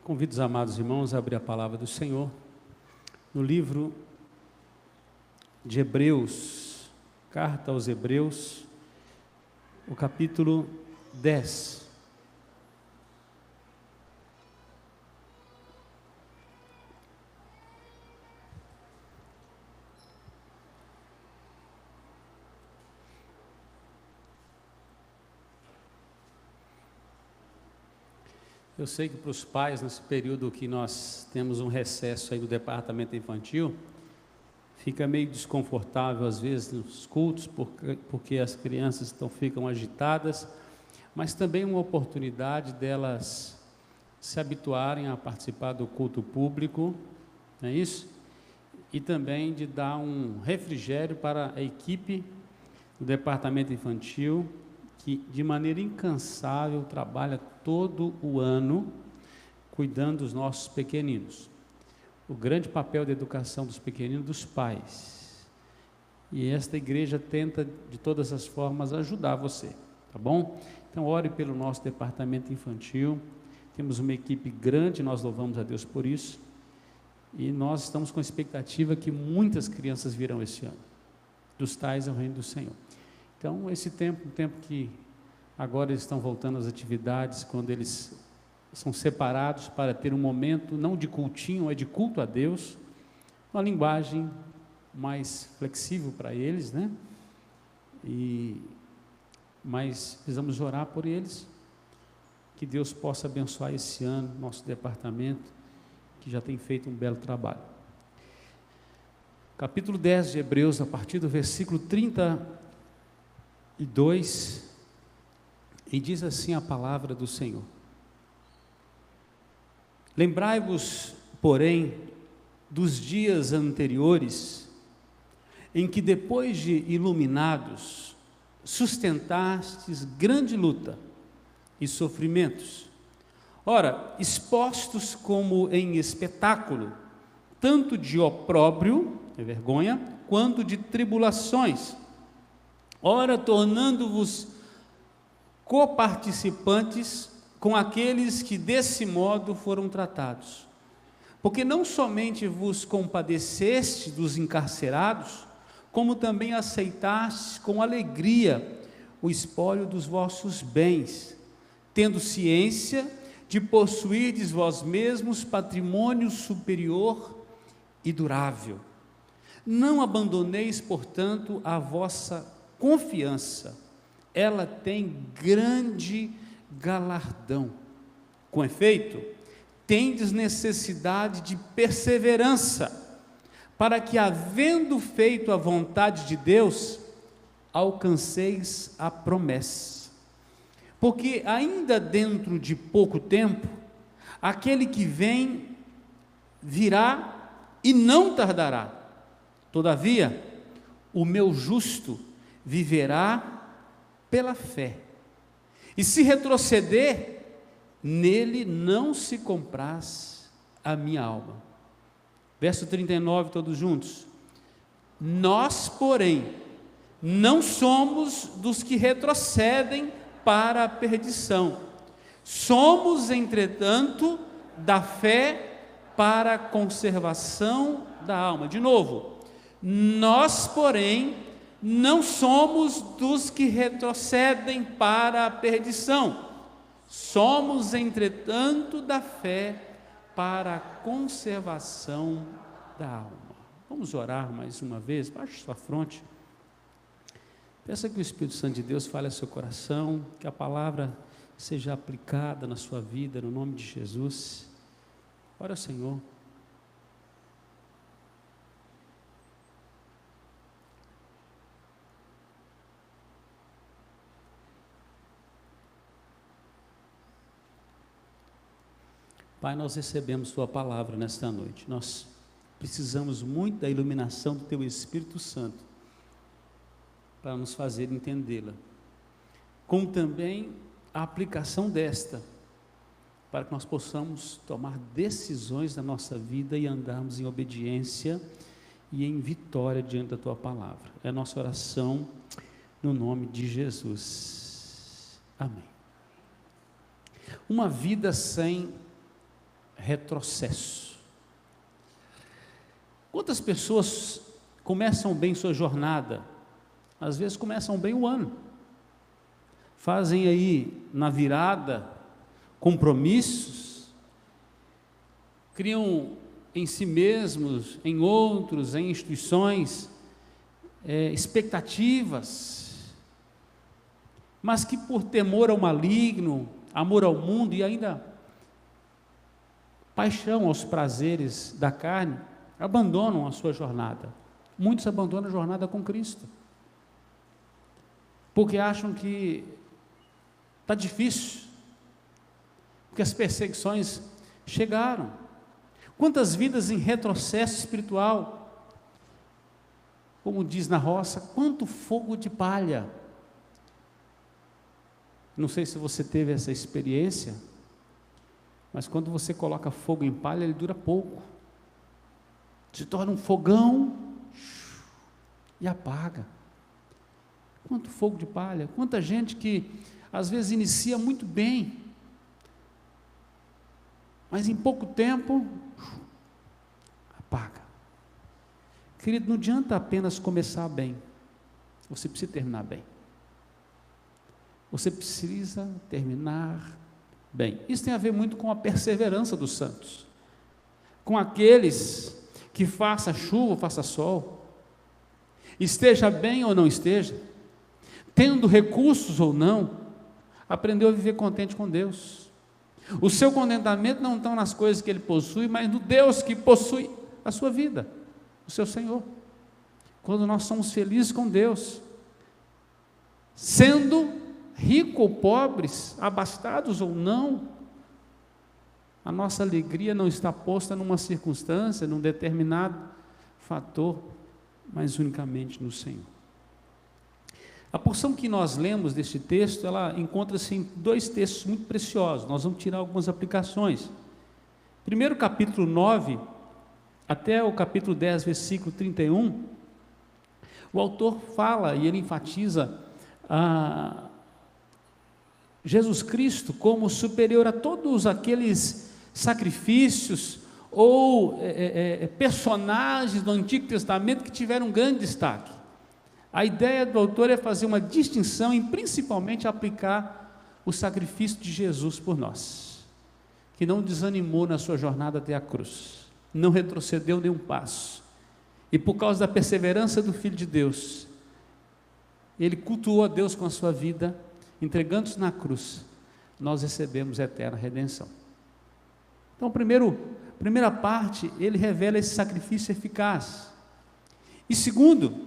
Convido os amados irmãos a abrir a palavra do Senhor no livro de Hebreus, carta aos Hebreus, o capítulo 10. Eu sei que para os pais, nesse período que nós temos um recesso aí do departamento infantil, fica meio desconfortável às vezes nos cultos, porque as crianças ficam agitadas, mas também uma oportunidade delas se habituarem a participar do culto público, não é isso? E também de dar um refrigério para a equipe do departamento infantil, que de maneira incansável trabalha todo o ano cuidando dos nossos pequeninos. O grande papel da educação dos pequeninos dos pais. E esta igreja tenta de todas as formas ajudar você, tá bom? Então ore pelo nosso departamento infantil. Temos uma equipe grande, nós louvamos a Deus por isso. E nós estamos com a expectativa que muitas crianças virão esse ano. Dos tais ao reino do Senhor. Então, esse tempo, um tempo que agora eles estão voltando às atividades, quando eles são separados para ter um momento, não de cultinho, é de culto a Deus, uma linguagem mais flexível para eles, né? Mas precisamos orar por eles, que Deus possa abençoar esse ano, nosso departamento, que já tem feito um belo trabalho. Capítulo 10 de Hebreus, a partir do versículo 32, e diz assim a palavra do Senhor: lembrai-vos, porém, dos dias anteriores, em que depois de iluminados, sustentastes grande luta e sofrimentos, ora, expostos como em espetáculo, tanto de opróbrio, vergonha, quanto de tribulações, ora, tornando-vos coparticipantes com aqueles que desse modo foram tratados. Porque não somente vos compadeceste dos encarcerados, como também aceitastes com alegria o espólio dos vossos bens, tendo ciência de possuirdes vós mesmos patrimônio superior e durável. Não abandoneis, portanto, a vossa confiança, ela tem grande galardão. Com efeito, tendes necessidade de perseverança, para que, havendo feito a vontade de Deus, alcanceis a promessa. Porque ainda dentro de pouco tempo, aquele que vem virá e não tardará. Todavia, o meu justo viverá pela fé. E se retroceder, nele não se compraz a minha alma. Verso 39, todos juntos. Nós, porém, não somos dos que retrocedem para a perdição. Somos, entretanto, da fé para a conservação da alma. De novo. Nós, porém, não somos dos que retrocedem para a perdição. Somos, entretanto, da fé para a conservação da alma. Vamos orar mais uma vez, baixe sua fronte. Peça que o Espírito Santo de Deus fale ao seu coração, que a palavra seja aplicada na sua vida, no nome de Jesus. Ora, Senhor. Pai, nós recebemos Tua palavra nesta noite, nós precisamos muito da iluminação do Teu Espírito Santo, para nos fazer entendê-la, como também a aplicação desta, para que nós possamos tomar decisões na nossa vida e andarmos em obediência e em vitória diante da Tua palavra. É a nossa oração no nome de Jesus, amém. Uma vida sem retrocesso. Quantas pessoas começam bem sua jornada? Às vezes começam bem o ano, fazem aí na virada compromissos, criam em si mesmos, em outros, em instituições, expectativas, mas que por temor ao maligno, amor ao mundo e ainda paixão aos prazeres da carne, abandonam a sua jornada. Muitos abandonam a jornada com Cristo, porque acham que está difícil, porque as perseguições chegaram. Quantas vidas em retrocesso espiritual, como diz na roça, quanto fogo de palha. Não sei se você teve essa experiência, mas quando você coloca fogo em palha, ele dura pouco, se torna um fogão e apaga. Quanto fogo de palha, quanta gente que às vezes inicia muito bem, mas em pouco tempo apaga. Querido, não adianta apenas começar bem, você precisa terminar bem. Você precisa terminar bem. Isso tem a ver muito com a perseverança dos santos, com aqueles que faça chuva ou faça sol, esteja bem ou não esteja, tendo recursos ou não, aprendeu a viver contente com Deus. O seu contentamento não está nas coisas que ele possui, mas no Deus que possui a sua vida, o seu Senhor. Quando nós somos felizes com Deus, sendo ricos ou pobres, abastados ou não, a nossa alegria não está posta numa circunstância, num determinado fator, mas unicamente no Senhor. A porção que nós lemos deste texto, ela encontra-se em dois textos muito preciosos. Nós vamos tirar algumas aplicações. Primeiro, capítulo 9, até o capítulo 10, versículo 31, o autor fala e ele enfatiza Jesus Cristo como superior a todos aqueles sacrifícios ou personagens do Antigo Testamento que tiveram um grande destaque. A ideia do autor é fazer uma distinção e principalmente aplicar o sacrifício de Jesus por nós, que não desanimou na sua jornada até a cruz, não retrocedeu nenhum passo, e por causa da perseverança do Filho de Deus, ele cultuou a Deus com a sua vida, entregando-se na cruz, nós recebemos a eterna redenção. Então, primeira parte, ele revela esse sacrifício eficaz. E segundo,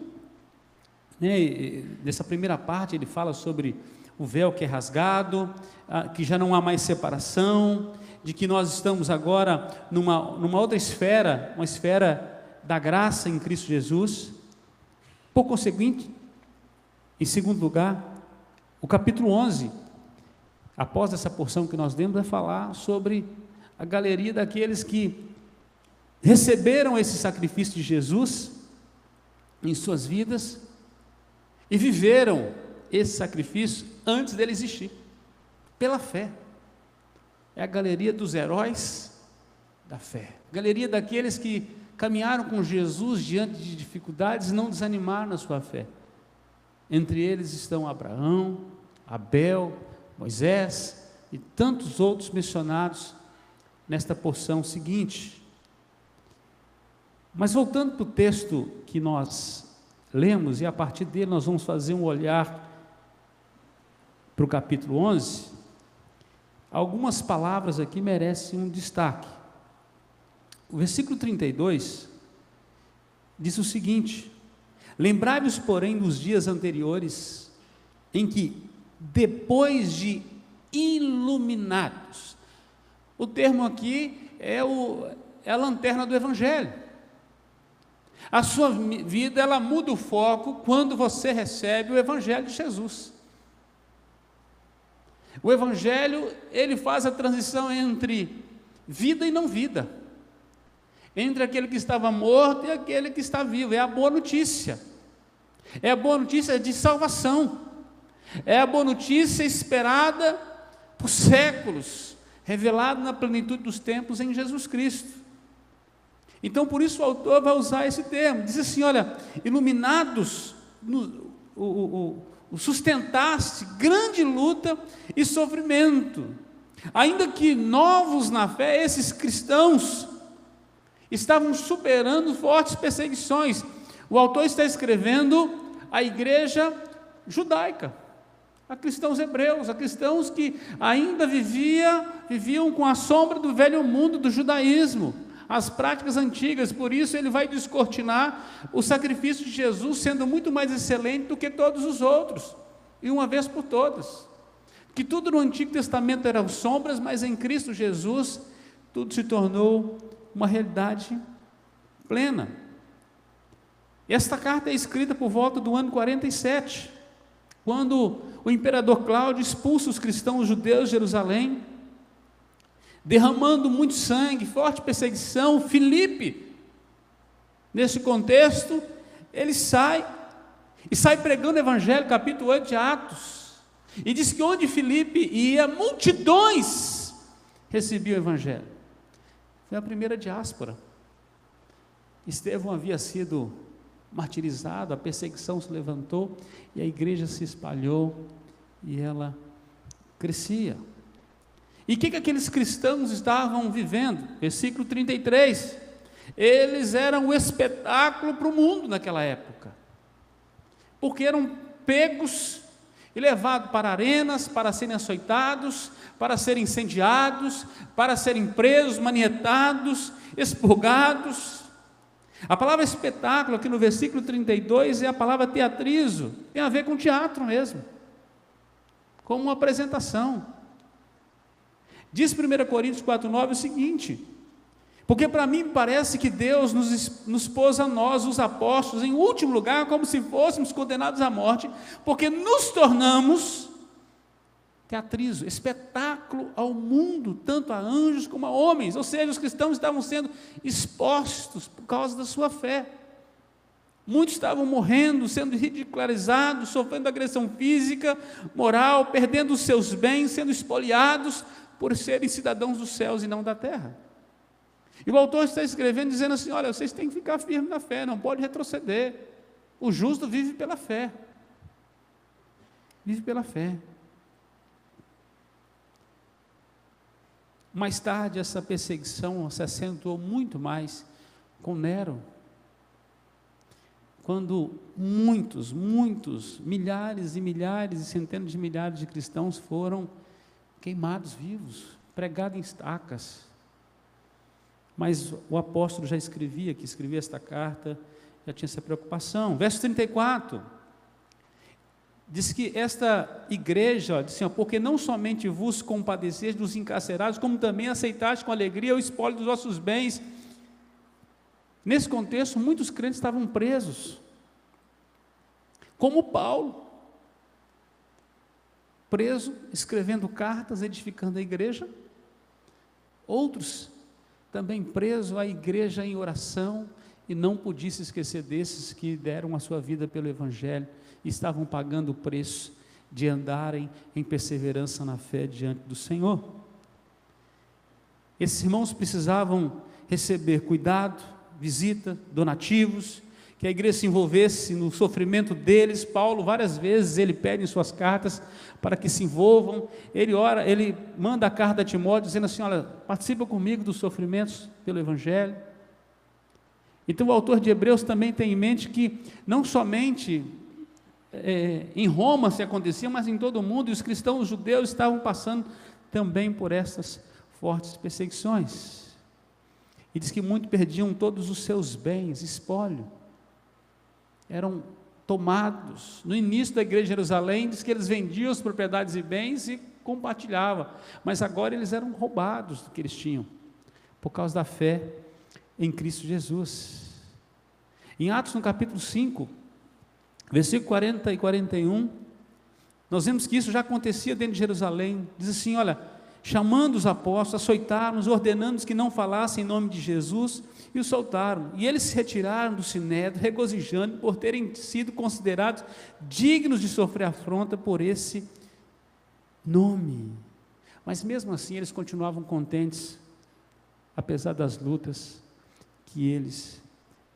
nessa primeira parte, ele fala sobre o véu que é rasgado, que já não há mais separação, de que nós estamos agora numa outra esfera, uma esfera da graça em Cristo Jesus. Por conseguinte, em segundo lugar, o capítulo 11, após essa porção que nós lemos, vai falar sobre a galeria daqueles que receberam esse sacrifício de Jesus em suas vidas e viveram esse sacrifício antes dele existir, pela fé. É a galeria dos heróis da fé, galeria daqueles que caminharam com Jesus diante de dificuldades e não desanimaram na sua fé. Entre eles estão Abraão, Abel, Moisés e tantos outros mencionados nesta porção seguinte. Mas voltando para o texto que nós lemos, e a partir dele nós vamos fazer um olhar para o capítulo 11, algumas palavras aqui merecem um destaque. O versículo 32 diz o seguinte: lembrai-vos, porém, dos dias anteriores, em que, depois de iluminados, o termo aqui é a lanterna do Evangelho. A sua vida, ela muda o foco quando você recebe o Evangelho de Jesus. O Evangelho, ele faz a transição entre vida e não vida, entre aquele que estava morto e aquele que está vivo. É a boa notícia, é a boa notícia de salvação, é a boa notícia esperada por séculos, revelado na plenitude dos tempos em Jesus Cristo. Então, por isso o autor vai usar esse termo, diz assim, olha, iluminados, sustentaste grande luta e sofrimento, ainda que novos na fé, esses cristãos estavam superando fortes perseguições. O autor está escrevendo a igreja judaica, a cristãos hebreus, a cristãos que ainda viviam com a sombra do velho mundo do judaísmo, as práticas antigas. Por isso ele vai descortinar o sacrifício de Jesus sendo muito mais excelente do que todos os outros, e uma vez por todas, que tudo no Antigo Testamento eram sombras, mas em Cristo Jesus tudo se tornou uma realidade plena. Esta carta é escrita por volta do ano 47, quando o imperador Cláudio expulsa os cristãos judeus de Jerusalém, derramando muito sangue, forte perseguição. Filipe, nesse contexto, ele sai pregando o evangelho, capítulo 8 de Atos, e diz que onde Filipe ia, multidões recebiam o evangelho. Foi a primeira diáspora. Estevão havia sido martirizado, a perseguição se levantou, e a igreja se espalhou, e ela crescia. E o que aqueles cristãos estavam vivendo? Versículo 33, eles eram o espetáculo para o mundo naquela época, porque eram pegos e levados para arenas, para serem açoitados, para serem incendiados, para serem presos, manietados, expurgados. A palavra espetáculo aqui no versículo 32 é a palavra teatrizo, tem a ver com teatro mesmo, como uma apresentação. Diz 1 Coríntios 4,9 o seguinte: porque para mim parece que Deus nos pôs a nós, os apóstolos, em último lugar, como se fôssemos condenados à morte, porque nos tornamos teatrizo, espetáculo ao mundo, tanto a anjos como a homens. Ou seja, os cristãos estavam sendo expostos por causa da sua fé. Muitos estavam morrendo, sendo ridicularizados, sofrendo agressão física, moral, perdendo os seus bens, sendo espoliados por serem cidadãos dos céus e não da terra. E o autor está escrevendo, dizendo assim, olha, vocês têm que ficar firmes na fé, não pode retroceder. O justo vive pela fé. Vive pela fé. Mais tarde, essa perseguição se acentuou muito mais com Nero, quando muitos, milhares e milhares e centenas de milhares de cristãos foram queimados vivos, pregados em estacas. Mas o apóstolo já escrevia esta carta, já tinha essa preocupação. Verso 34, diz que esta igreja, diz assim, porque não somente vos compadeceis dos encarcerados, como também aceitaste com alegria o espólio dos vossos bens. Nesse contexto, muitos crentes estavam presos, como Paulo, preso, escrevendo cartas, edificando a igreja. Outros também presos à igreja em oração, e não podia se esquecer desses que deram a sua vida pelo evangelho, e estavam pagando o preço de andarem em perseverança na fé diante do Senhor. Esses irmãos precisavam receber cuidado, visita, donativos, que a igreja se envolvesse no sofrimento deles. Paulo, várias vezes, ele pede em suas cartas para que se envolvam. Ele ora, ele manda a carta a Timóteo, dizendo assim, olha, participa comigo dos sofrimentos pelo evangelho. Então o autor de Hebreus também tem em mente que não somente em Roma se acontecia, mas em todo o mundo, e os cristãos judeus estavam passando também por essas fortes perseguições. E diz que muitos perdiam todos os seus bens, espólio, eram tomados. No início da igreja de Jerusalém, diz que eles vendiam as propriedades e bens e compartilhavam, mas agora eles eram roubados do que eles tinham, por causa da fé em Cristo Jesus. Em Atos, no capítulo 5, versículo 40 e 41, nós vemos que isso já acontecia dentro de Jerusalém. Diz assim, olha, chamando os apóstolos, açoitaram-os, ordenando-os que não falassem em nome de Jesus, e os soltaram. E eles se retiraram do sinédrio, regozijando por terem sido considerados dignos de sofrer afronta por esse nome. Mas mesmo assim eles continuavam contentes, apesar das lutas que eles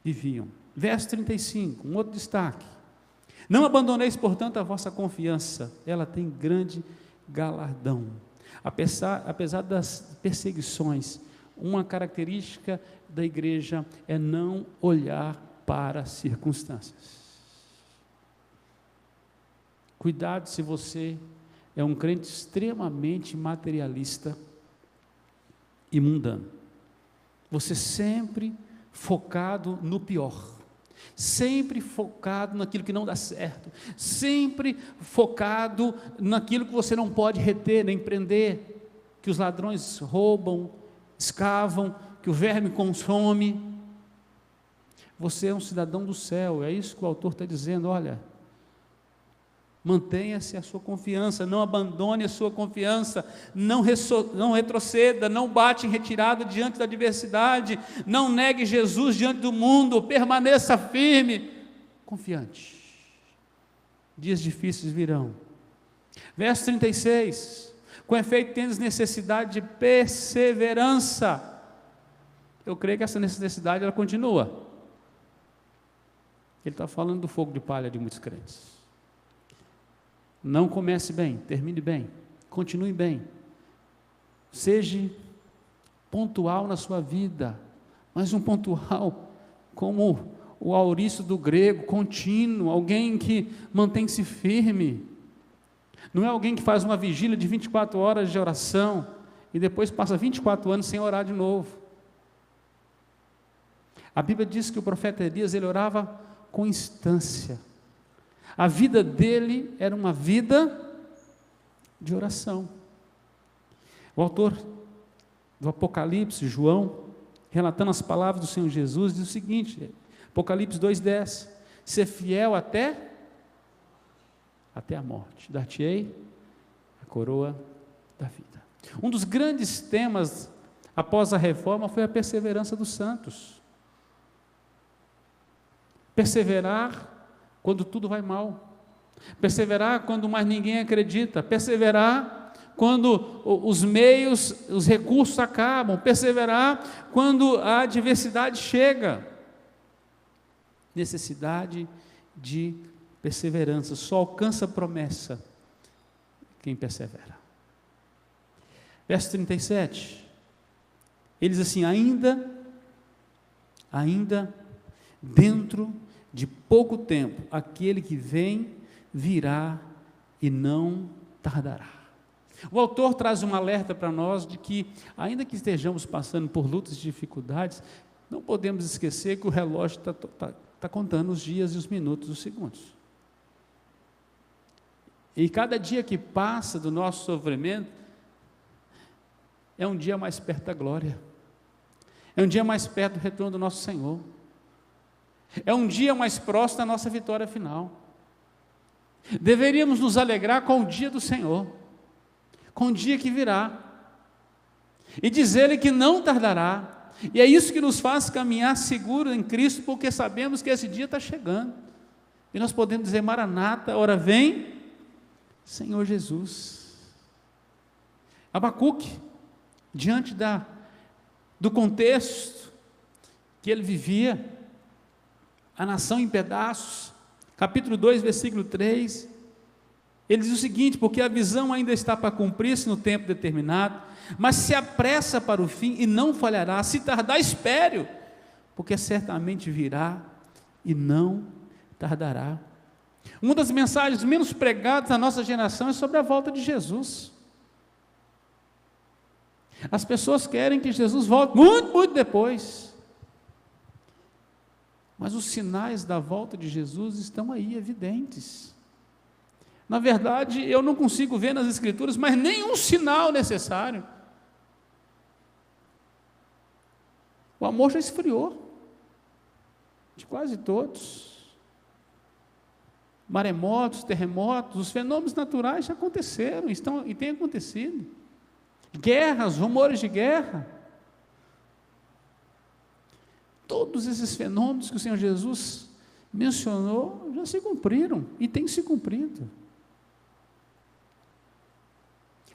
viviam. Verso 35, um outro destaque. Não abandoneis, portanto, a vossa confiança, ela tem grande galardão. Apesar das perseguições, uma característica da igreja é não olhar para as circunstâncias. Cuidado se você é um crente extremamente materialista e mundano. Você sempre focado no pior, sempre focado naquilo que não dá certo, sempre focado naquilo que você não pode reter, nem prender, que os ladrões roubam, escavam, que o verme consome. Você é um cidadão do céu, é isso que o autor está dizendo. Olha, mantenha-se a sua confiança, não abandone a sua confiança, não retroceda, não bate em retirada diante da adversidade, não negue Jesus diante do mundo, permaneça firme, confiante. Dias difíceis virão. Verso 36, com efeito tendes necessidade de perseverança. Eu creio que essa necessidade ela continua. Ele está falando do fogo de palha de muitos crentes. Não comece bem, termine bem, continue bem, seja pontual na sua vida, mas um pontual como o Aurício do grego, contínuo, alguém que mantém-se firme, não é alguém que faz uma vigília de 24 horas de oração e depois passa 24 anos sem orar de novo. A Bíblia diz que o profeta Elias, ele orava com instância. A vida dele era uma vida de oração. O autor do Apocalipse, João, relatando as palavras do Senhor Jesus, diz o seguinte, Apocalipse 2,10, ser fiel até a morte, dar-te-ei a coroa da vida. Um dos grandes temas após a reforma foi a perseverança dos santos. Perseverar quando tudo vai mal, perseverar quando mais ninguém acredita, perseverar quando os meios, os recursos acabam, perseverar quando a adversidade chega. Necessidade de perseverança, só alcança a promessa quem persevera. Verso 37, ele diz assim, ainda dentro de pouco tempo, aquele que vem, virá e não tardará. O autor traz um alerta para nós de que, ainda que estejamos passando por lutas e dificuldades, não podemos esquecer que o relógio está contando os dias e os minutos, os segundos. E cada dia que passa do nosso sofrimento, é um dia mais perto da glória, é um dia mais perto do retorno do nosso Senhor. É um dia mais próximo da nossa vitória final. Deveríamos nos alegrar com o dia do Senhor, com o dia que virá, e dizer-lhe que não tardará, e é isso que nos faz caminhar seguro em Cristo, porque sabemos que esse dia está chegando, e nós podemos dizer, Maranata, ora vem, Senhor Jesus. Abacuque, diante do contexto que ele vivia, a nação em pedaços, capítulo 2, versículo 3, ele diz o seguinte, porque a visão ainda está para cumprir-se no tempo determinado, mas se apressa para o fim e não falhará, se tardar, espere-o, porque certamente virá e não tardará. Uma das mensagens menos pregadas na nossa geração é sobre a volta de Jesus. As pessoas querem que Jesus volte muito, muito depois. Mas os sinais da volta de Jesus estão aí, evidentes. Na verdade, eu não consigo ver nas Escrituras mais nenhum sinal necessário. O amor já esfriou, de quase todos. Maremotos, terremotos, os fenômenos naturais já aconteceram, e têm acontecido. Guerras, rumores de guerra. Todos esses fenômenos que o Senhor Jesus mencionou já se cumpriram e têm se cumprido.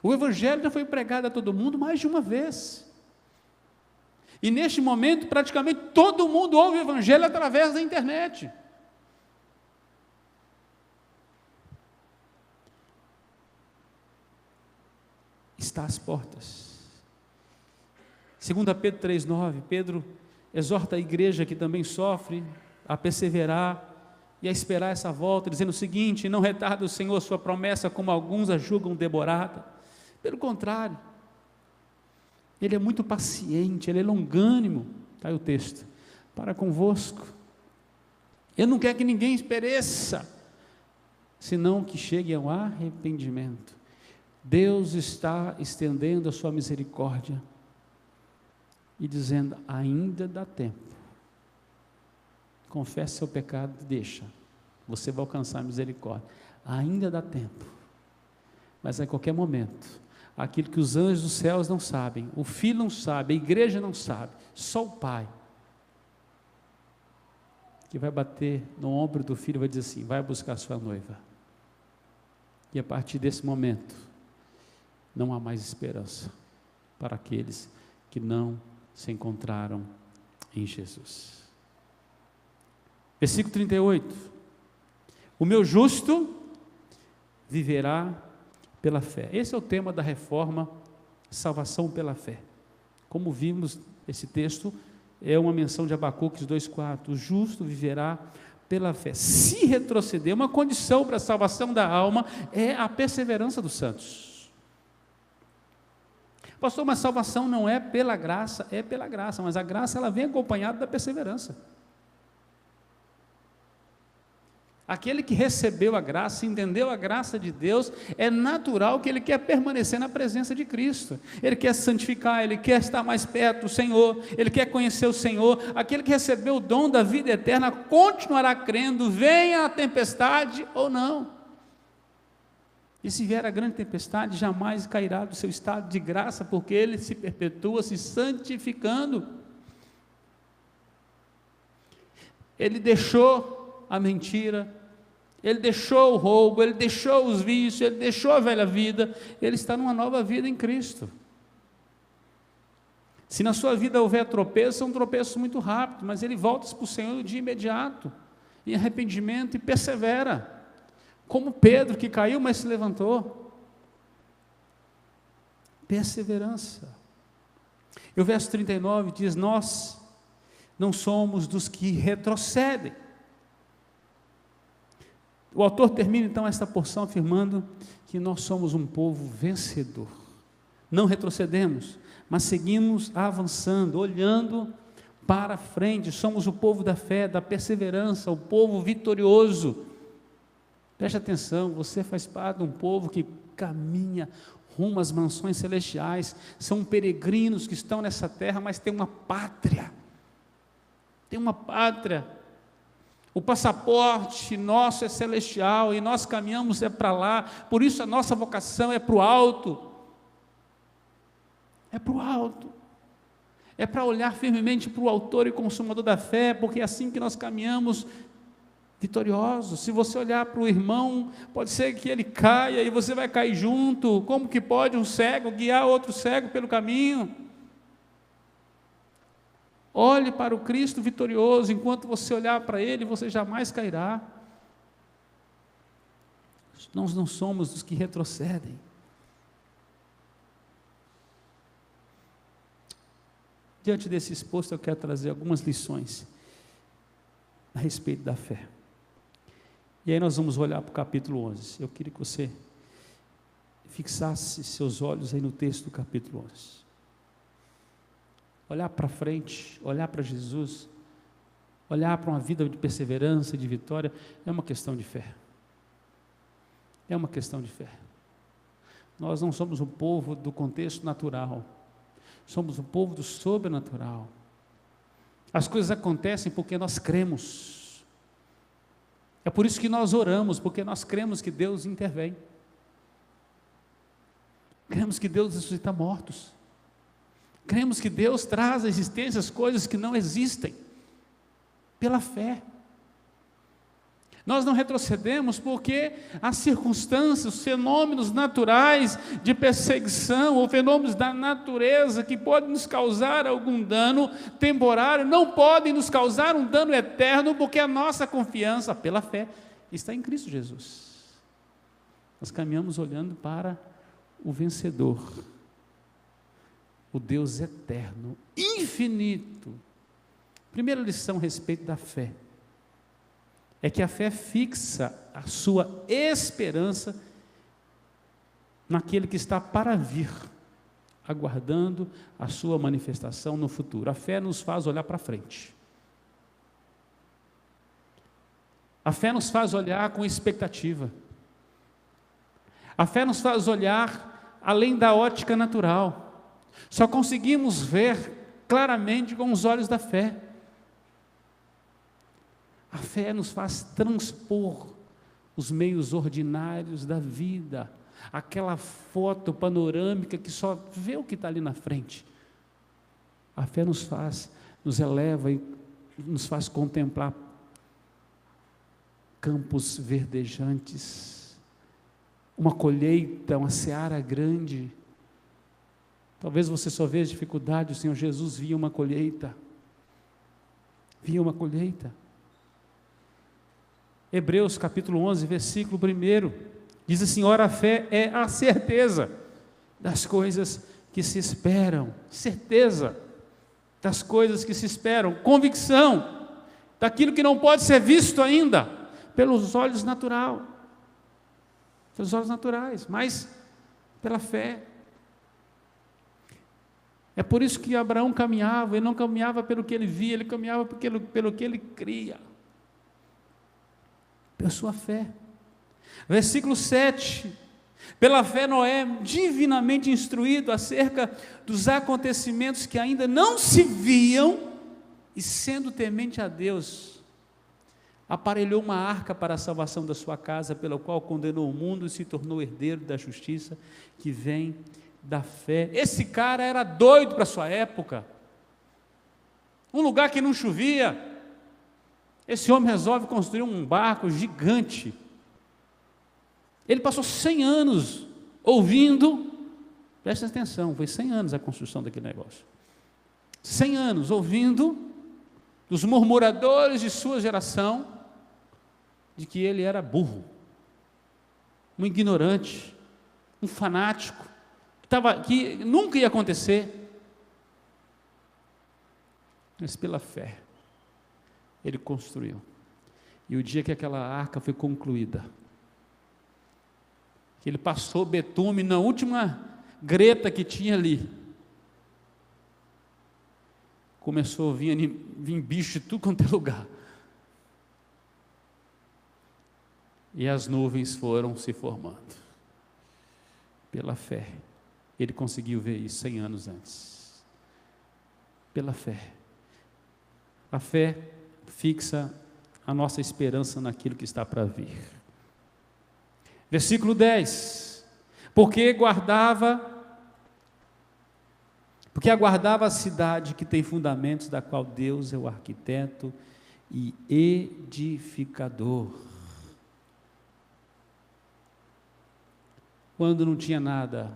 O Evangelho já foi pregado a todo mundo mais de uma vez. E neste momento, praticamente todo mundo ouve o Evangelho através da internet. Está às portas. 2 Pedro 3,9, Pedro exorta a igreja que também sofre a perseverar e a esperar essa volta, dizendo o seguinte: não retarde o Senhor sua promessa, como alguns a julgam demorada. Pelo contrário, Ele é muito paciente, Ele é longânimo, está aí o texto, para convosco. Ele não quer que ninguém pereça, senão que chegue ao arrependimento. Deus está estendendo a sua misericórdia e dizendo: ainda dá tempo. Confesse seu pecado e deixa, você vai alcançar a misericórdia. Ainda dá tempo, mas a qualquer momento, aquilo que os anjos dos céus não sabem, o Filho não sabe, a igreja não sabe, só o Pai, que vai bater no ombro do Filho e vai dizer assim: vai buscar sua noiva. E a partir desse momento, não há mais esperança para aqueles que não se encontraram em Jesus. Versículo 38, o meu justo viverá pela fé. Esse é o tema da reforma, salvação pela fé. Como vimos, esse texto é uma menção de Abacuque 2,4, o justo viverá pela fé. Se retroceder, uma condição para a salvação da alma é a perseverança dos santos. Pastor, mas salvação não é pela graça, é pela graça, mas a graça ela vem acompanhada da perseverança. Aquele que recebeu a graça, entendeu a graça de Deus, é natural que ele quer permanecer na presença de Cristo, ele quer se santificar, ele quer estar mais perto do Senhor, ele quer conhecer o Senhor. Aquele que recebeu o dom da vida eterna continuará crendo, venha a tempestade ou não. E se vier a grande tempestade, jamais cairá do seu estado de graça, porque ele se perpetua se santificando. Ele deixou a mentira, ele deixou o roubo, ele deixou os vícios, ele deixou a velha vida, ele está numa nova vida em Cristo. Se na sua vida houver tropeço, é um tropeço muito rápido, mas ele volta para o Senhor de imediato, em arrependimento, e persevera, como Pedro que caiu, mas se levantou. Perseverança. E o verso 39 diz: nós não somos dos que retrocedem. O autor termina então esta porção afirmando que nós somos um povo vencedor. Não retrocedemos, mas seguimos avançando, olhando para frente. Somos o povo da fé, da perseverança, o povo vitorioso. Preste atenção, você faz parte de um povo que caminha rumo às mansões celestiais. São peregrinos que estão nessa terra, mas tem uma pátria. Tem uma pátria. O passaporte nosso é celestial e nós caminhamos para lá, por isso a nossa vocação é para o alto. É para o alto. É para olhar firmemente para o autor e consumador da fé, porque é assim que nós caminhamos vitoriosos. Se você olhar para o irmão, pode ser que ele caia e você vai cair junto. Como que pode um cego guiar outro cego pelo caminho? Olhe para o Cristo vitorioso, enquanto você olhar para Ele, você jamais cairá. Nós não somos dos que retrocedem. Diante desse exposto, eu quero trazer algumas lições a respeito da fé. E aí nós vamos olhar para o capítulo 11. Eu queria que você fixasse seus olhos aí no texto do capítulo 11. Olhar para frente, olhar para Jesus, olhar para uma vida de perseverança e de vitória, é uma questão de fé. É uma questão de fé. Nós não somos um povo do contexto natural, somos um povo do sobrenatural. As coisas acontecem porque nós cremos. É por isso que nós oramos, porque nós cremos que Deus intervém. Cremos que Deus ressuscita mortos. Cremos que Deus traz à existência as coisas que não existem, pela fé. Nós não retrocedemos porque as circunstâncias, os fenômenos naturais de perseguição ou fenômenos da natureza que podem nos causar algum dano temporário, não podem nos causar um dano eterno, porque a nossa confiança pela fé está em Cristo Jesus. Nós caminhamos olhando para o vencedor, o Deus eterno, infinito. Primeira lição a respeito da fé é que a fé fixa a sua esperança naquele que está para vir, aguardando a sua manifestação no futuro. A fé nos faz olhar para frente. A fé nos faz olhar com expectativa. A fé nos faz olhar além da ótica natural. Só conseguimos ver claramente com os olhos da fé. A fé nos faz transpor os meios ordinários da vida, aquela foto panorâmica que só vê o que está ali na frente. A fé nos eleva e nos faz contemplar campos verdejantes, uma colheita, uma seara grande. Talvez você só veja dificuldade, o Senhor Jesus via uma colheita. Via uma colheita. Hebreus capítulo 11, versículo 1, diz assim: ora, a fé é a certeza das coisas que se esperam, certeza das coisas que se esperam, convicção daquilo que não pode ser visto ainda pelos olhos naturais, mas pela fé. É por isso que Abraão caminhava, ele não caminhava pelo que ele via, ele caminhava pelo que ele cria. Pela sua fé. Versículo 7, pela fé Noé, divinamente instruído acerca dos acontecimentos que ainda não se viam, e sendo temente a Deus, aparelhou uma arca para a salvação da sua casa, pela qual condenou o mundo e se tornou herdeiro da justiça que vem da fé. Esse cara era doido para a sua época, um lugar que não chovia. Esse homem resolve construir um barco gigante. Ele passou 100 anos ouvindo, presta atenção, foi 100 anos a construção daquele negócio. 100 anos ouvindo dos murmuradores de sua geração, de que ele era burro, um ignorante, um fanático, que nunca ia acontecer. Mas pela fé, ele construiu. E o dia que aquela arca foi concluída, que ele passou betume na última greta que tinha ali, começou a vir bicho de tudo quanto é lugar. E as nuvens foram se formando. Pela fé, ele conseguiu ver isso 100 anos antes. Pela fé. A fé fixa a nossa esperança naquilo que está para vir. Versículo 10, porque aguardava a cidade que tem fundamentos, da qual Deus é o arquiteto e edificador. Quando não tinha nada,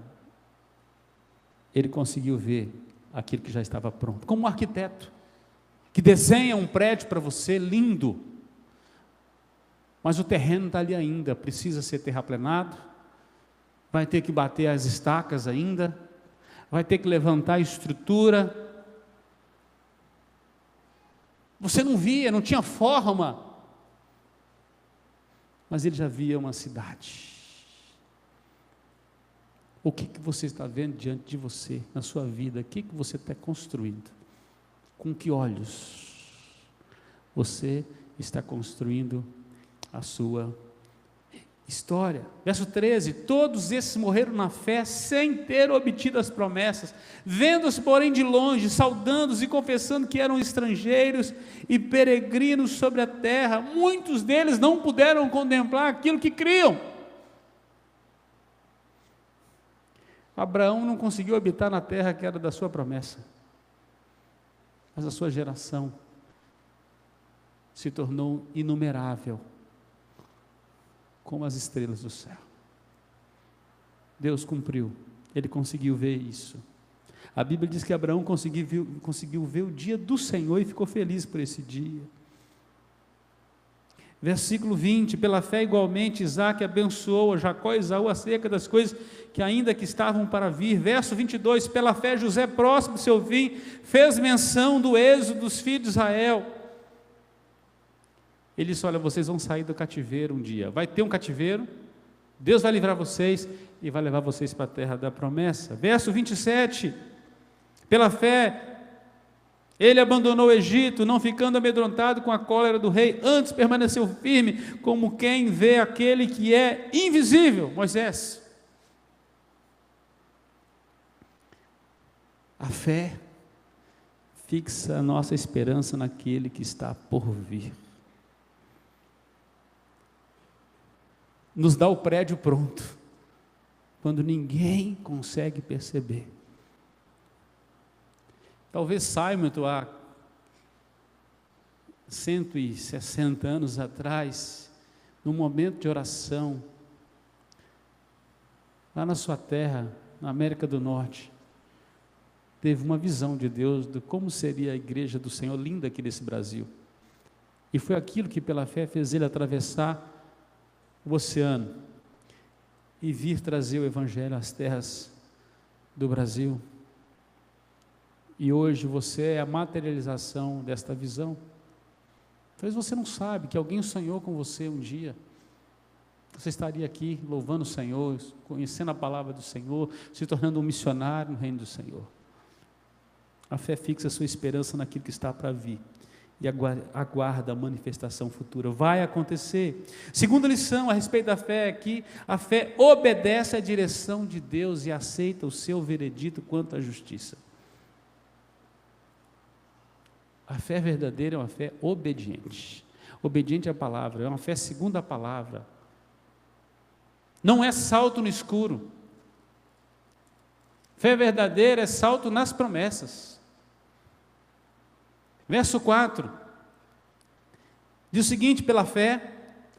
ele conseguiu ver aquilo que já estava pronto, como um arquiteto que desenha um prédio para você, lindo, mas o terreno está ali ainda, precisa ser terraplenado, vai ter que bater as estacas ainda, vai ter que levantar a estrutura. Você não via, não tinha forma, mas ele já via uma cidade. O que você está vendo diante de você, na sua vida? O que você está construindo? Com que olhos você está construindo a sua história? Verso 13, todos esses morreram na fé, sem ter obtido as promessas, vendo-os porém de longe, saudando-os e confessando que eram estrangeiros e peregrinos sobre a terra. Muitos deles não puderam contemplar aquilo que criam. Abraão não conseguiu habitar na terra que era da sua promessa, mas a sua geração se tornou inumerável, como as estrelas do céu. Deus cumpriu, ele conseguiu ver isso. A Bíblia diz que Abraão conseguiu ver o dia do Senhor e ficou feliz por esse dia. Versículo 20, pela fé igualmente Isaque abençoou a Jacó e Esaú acerca das coisas que ainda que estavam para vir. Verso 22, pela fé José, próximo do seu fim, fez menção do êxodo dos filhos de Israel. Ele disse, olha, vocês vão sair do cativeiro um dia, vai ter um cativeiro, Deus vai livrar vocês e vai levar vocês para a terra da promessa. Verso 27, pela fé ele abandonou o Egito, não ficando amedrontado com a cólera do rei, antes permaneceu firme, como quem vê aquele que é invisível, Moisés. A fé fixa a nossa esperança naquele que está por vir. Nos dá o prédio pronto, quando ninguém consegue perceber. Talvez Simon, há 160 anos atrás, num momento de oração, lá na sua terra, na América do Norte, teve uma visão de Deus de como seria a igreja do Senhor linda aqui nesse Brasil. E foi aquilo que pela fé fez ele atravessar o oceano e vir trazer o Evangelho às terras do Brasil. E hoje você é a materialização desta visão. Talvez você não sabe que alguém sonhou com você um dia. Você estaria aqui louvando o Senhor, conhecendo a palavra do Senhor, se tornando um missionário no reino do Senhor. A fé fixa a sua esperança naquilo que está para vir e aguarda a manifestação futura. Vai acontecer. Segunda lição a respeito da fé é que a fé obedece à direção de Deus e aceita o seu veredito quanto à justiça. A fé verdadeira é uma fé obediente. Obediente à palavra, é uma fé segundo a palavra. Não é salto no escuro. Fé verdadeira é salto nas promessas. Verso 4, diz o seguinte, pela fé,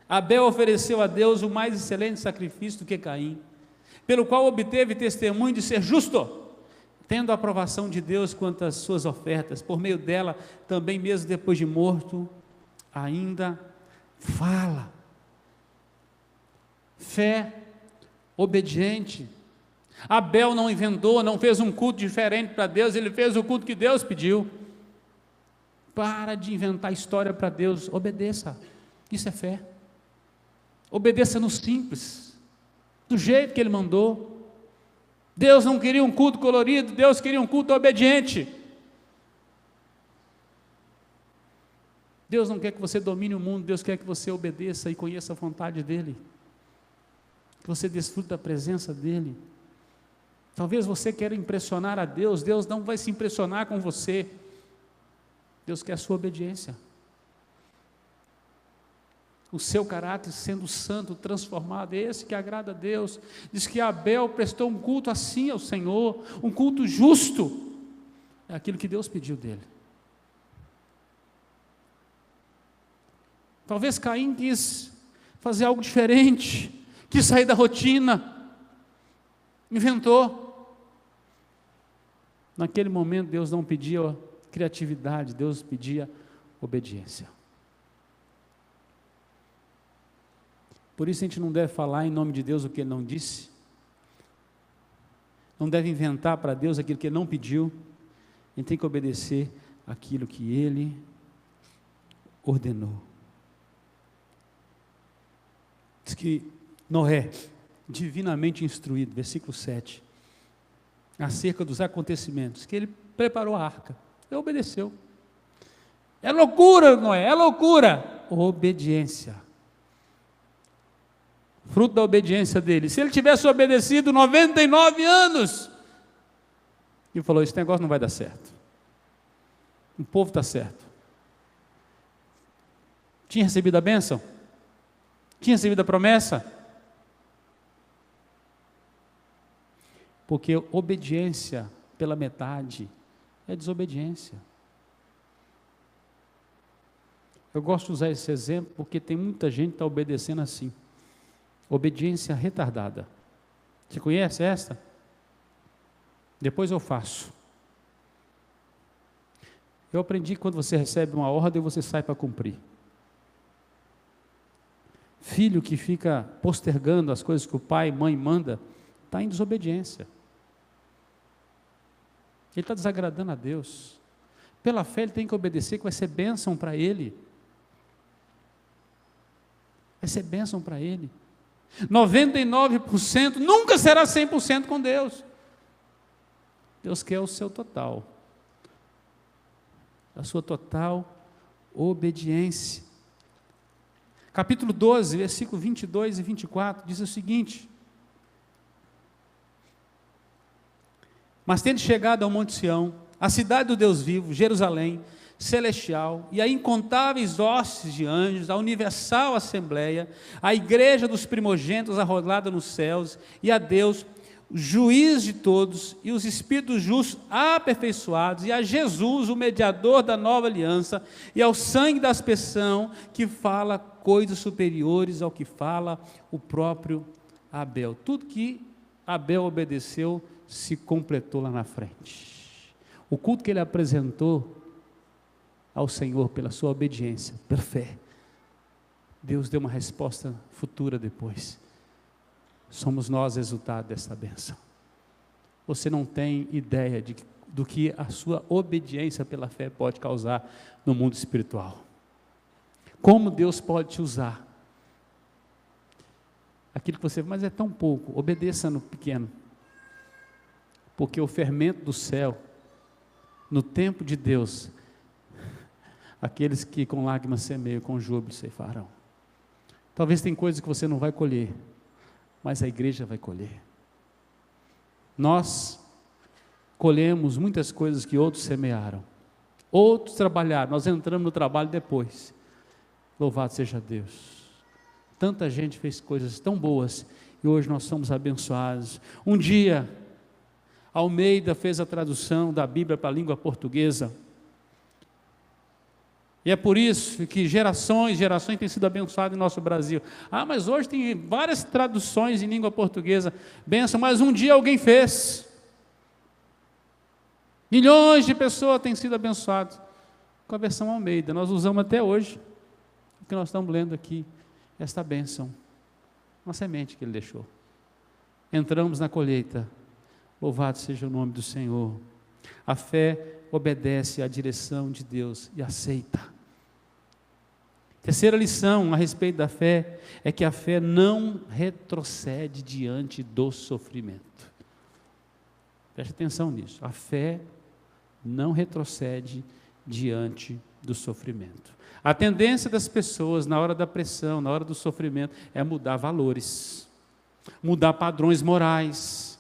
Abel ofereceu a Deus o mais excelente sacrifício do que Caim, pelo qual obteve testemunho de ser justo, tendo a aprovação de Deus quanto às suas ofertas, por meio dela, também mesmo depois de morto, ainda fala. Fé obediente. Abel não inventou, não fez um culto diferente para Deus, ele fez o culto que Deus pediu. Para de inventar história para Deus, obedeça, isso é fé. Obedeça no simples, do jeito que Ele mandou. Deus não queria um culto colorido, Deus queria um culto obediente. Deus não quer que você domine o mundo, Deus quer que você obedeça e conheça a vontade dEle, que você desfrute da presença dEle. Talvez você queira impressionar a Deus, Deus não vai se impressionar com você, Deus quer a sua obediência. O seu caráter sendo santo, transformado, é esse que agrada a Deus. Diz que Abel prestou um culto assim ao Senhor, um culto justo, é aquilo que Deus pediu dele. Talvez Caim quis fazer algo diferente, quis sair da rotina, inventou. Naquele momento Deus não pedia criatividade, Deus pedia obediência. Por isso a gente não deve falar em nome de Deus o que Ele não disse, não deve inventar para Deus aquilo que Ele não pediu, a gente tem que obedecer aquilo que Ele ordenou. Diz que Noé, divinamente instruído, versículo 7, acerca dos acontecimentos, que ele preparou a arca, ele obedeceu. É loucura, Noé, é loucura. Obediência. Fruto da obediência dele. Se ele tivesse obedecido 99 anos, ele falou, esse negócio não vai dar certo. O povo está certo. Tinha recebido a bênção? Tinha recebido a promessa? Porque obediência pela metade é desobediência. Eu gosto de usar esse exemplo porque tem muita gente que está obedecendo assim. Obediência retardada. Você conhece esta? Depois eu faço. Eu aprendi que quando você recebe uma ordem, você sai para cumprir. Filho que fica postergando as coisas que o pai e mãe manda, está em desobediência. Ele está desagradando a Deus. Pela fé ele tem que obedecer, que vai ser bênção para ele. Vai ser bênção para ele. 99% nunca será 100% com Deus. Deus quer o seu total. A sua total obediência. Capítulo 12, versículo 22 e 24, diz o seguinte: mas tendo chegado ao Monte Sião, a cidade do Deus vivo, Jerusalém, celestial, e a incontáveis hostes de anjos, a universal assembleia, a igreja dos primogênitos arrolada nos céus, e a Deus, juiz de todos, e os espíritos justos aperfeiçoados, e a Jesus, o mediador da nova aliança, e ao sangue da aspersão, que fala coisas superiores ao que fala o próprio Abel. Tudo que Abel obedeceu se completou lá na frente. O culto que ele apresentou ao Senhor pela sua obediência, pela fé, Deus deu uma resposta futura depois. Somos nós resultado dessa bênção. Você não tem ideia do que a sua obediência pela fé pode causar no mundo espiritual. Como Deus pode te usar. Aquilo que você, mas é tão pouco, obedeça no pequeno. Porque o fermento do céu, no tempo de Deus, aqueles que com lágrimas semeiam, com júbilo ceifarão. Talvez tem coisas que você não vai colher, mas a igreja vai colher. Nós colhemos muitas coisas que outros semearam, outros trabalharam, nós entramos no trabalho depois. Louvado seja Deus. Tanta gente fez coisas tão boas e hoje nós somos abençoados. Um dia, Almeida fez a tradução da Bíblia para a língua portuguesa. E é por isso que gerações têm sido abençoadas em nosso Brasil. Ah, mas hoje tem várias traduções em língua portuguesa. Benção, mas um dia alguém fez. Milhões de pessoas têm sido abençoadas com a versão Almeida. Nós usamos até hoje o que nós estamos lendo aqui, esta bênção, uma semente que Ele deixou. Entramos na colheita. Louvado seja o nome do Senhor. A fé obedece à direção de Deus e aceita. Terceira lição a respeito da fé é que a fé não retrocede diante do sofrimento. Preste atenção nisso. A fé não retrocede diante do sofrimento. A tendência das pessoas na hora da pressão, na hora do sofrimento, é mudar valores, mudar padrões morais.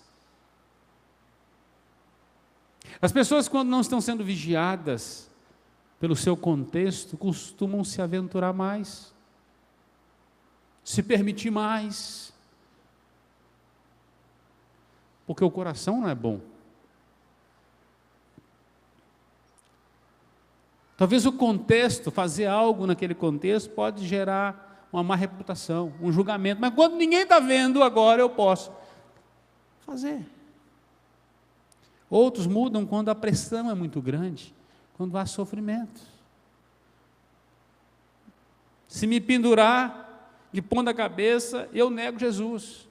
As pessoas, quando não estão sendo vigiadas pelo seu contexto, costumam se aventurar mais, se permitir mais, porque o coração não é bom. Talvez o contexto, fazer algo naquele contexto, pode gerar uma má reputação, um julgamento, mas quando ninguém está vendo, agora eu posso fazer. Outros mudam quando a pressão é muito grande, quando há sofrimento. Se me pendurar de ponta cabeça, eu nego Jesus.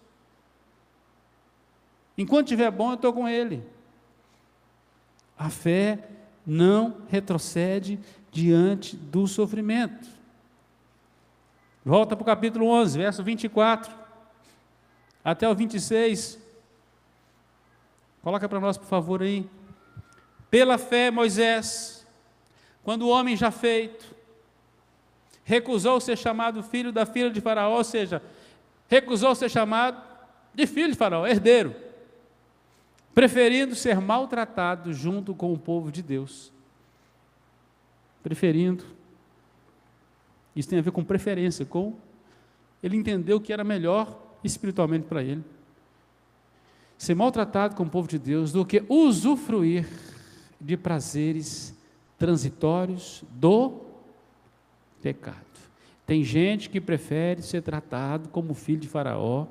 Enquanto estiver bom, eu estou com Ele. A fé não retrocede diante do sofrimento. Volta para o capítulo 11, verso 24, até o 26. Coloca para nós, por favor, aí. Pela fé, Moisés, quando o homem já feito, recusou ser chamado filho da filha de Faraó, ou seja, recusou ser chamado de filho de Faraó, herdeiro, preferindo ser maltratado junto com o povo de Deus. Preferindo. Isso tem a ver com preferência, ele entendeu que era melhor espiritualmente para ele ser maltratado com o povo de Deus do que usufruir de prazeres transitórios do pecado. Tem gente que prefere ser tratado como filho de Faraó,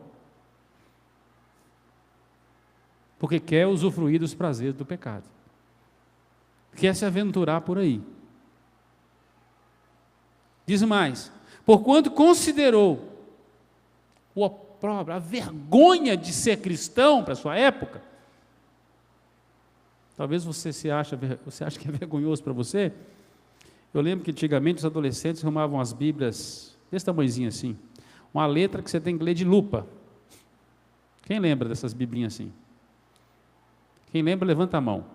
porque quer usufruir dos prazeres do pecado, quer se aventurar por aí. Diz mais: porquanto considerou o opróbrio, a vergonha de ser cristão para a sua época. Talvez você acha que é vergonhoso para você. Eu lembro que antigamente os adolescentes arrumavam as bíblias desse tamanhozinho assim, uma letra que você tem que ler de lupa. Quem lembra dessas biblinhas assim? Quem lembra, levanta a mão.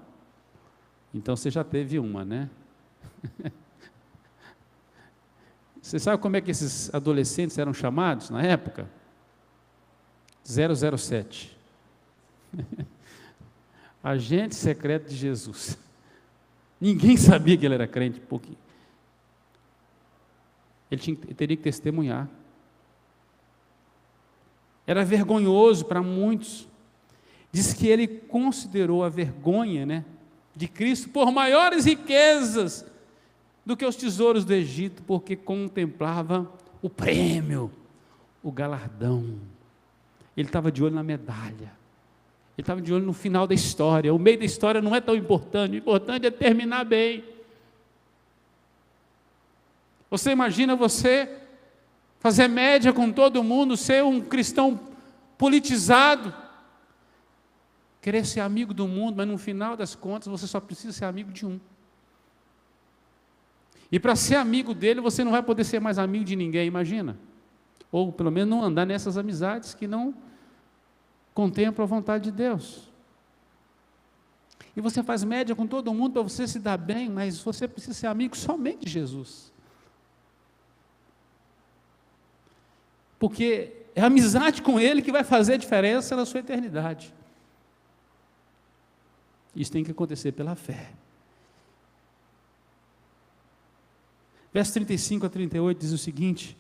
Então você já teve uma, né? Você sabe como é que esses adolescentes eram chamados na época? 007. Agente secreto de Jesus. Ninguém sabia que ele era crente, porque ele teria que testemunhar. Era vergonhoso para muitos. Diz que ele considerou a vergonha, né, de Cristo por maiores riquezas do que os tesouros do Egito, porque contemplava o prêmio, o galardão. Ele estava de olho na medalha. Ele estava de olho no final da história. O meio da história não é tão importante. O importante é terminar bem. Você imagina você fazer média com todo mundo, ser um cristão politizado, querer ser amigo do mundo, mas no final das contas você só precisa ser amigo de um. E para ser amigo dele, você não vai poder ser mais amigo de ninguém, imagina. Ou pelo menos não andar nessas amizades que não contemplam a vontade de Deus. E você faz média com todo mundo para você se dar bem, mas você precisa ser amigo somente de Jesus. Porque é a amizade com Ele que vai fazer a diferença na sua eternidade. Isso tem que acontecer pela fé. Verso 35 a 38 diz o seguinte: